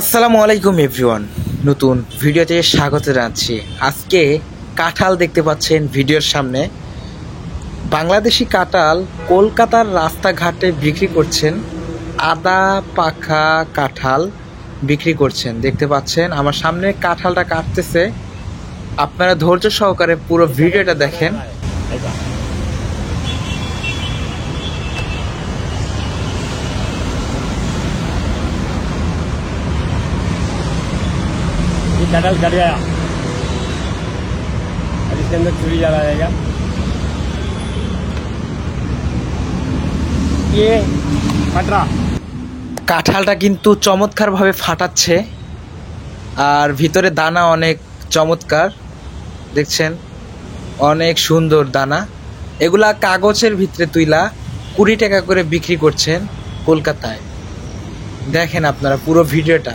আসসালামু আলাইকুম এভরিওয়ান, নতুন ভিডিওতে স্বাগত জানাচ্ছি। আজকে কাঁঠাল দেখতে পাচ্ছেন ভিডিওর সামনে। বাংলাদেশি কাঁঠাল কলকাতার রাস্তাঘাটে বিক্রি করছেন। আদা পাখা কাঁঠাল বিক্রি করছেন, দেখতে পাচ্ছেন আমার সামনে কাঁঠালটা কাটতেছে। আপনারা ধৈর্য সহকারে পুরো ভিডিওটা দেখেন। कटहल कट गया। अब इसके अंदर चूड़ी डाला जाएगा। ये फटरा কাঁঠালটা কিন্তু চমৎকারভাবে ফাটাচ্ছে, আর ভিতরে দানা অনেক চমৎকার, দেখছেন অনেক সুন্দর দানা। এগুলা কাগজের ভিতরে তুইলা 20 টাকা করে বিক্রি করছেন কলকাতায়। দেখেন আপনারা পুরো ভিডিওটা।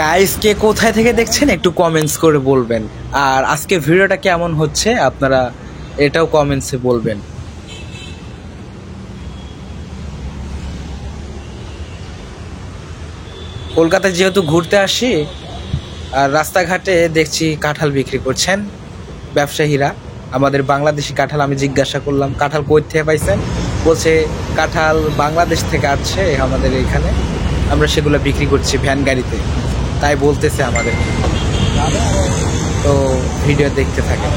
গাইস, কে কোথায় থেকে দেখছেন একটু কমেন্টস করে বলবেন, আর আজকে ভিডিওটা কেমন হচ্ছে আপনারা এটাও কমেন্টসে বলবেন। কলকাতায় যেহেতু ঘুরতে আসি, আর রাস্তাঘাটে দেখছি কাঁঠাল বিক্রি করছেন ব্যবসায়ীরা। আমাদের বাংলাদেশি কাঁঠাল, আমি জিজ্ঞাসা করলাম কাঁঠাল কই থেকে পাইছেন, বলছে কাঁঠাল বাংলাদেশ থেকে আসছে আমাদের এইখানে, আমরা সেগুলো বিক্রি করছি ভ্যান গাড়িতে, তাই বলতেছে আমাদের। তো ভিডিও দেখতে থাকেন।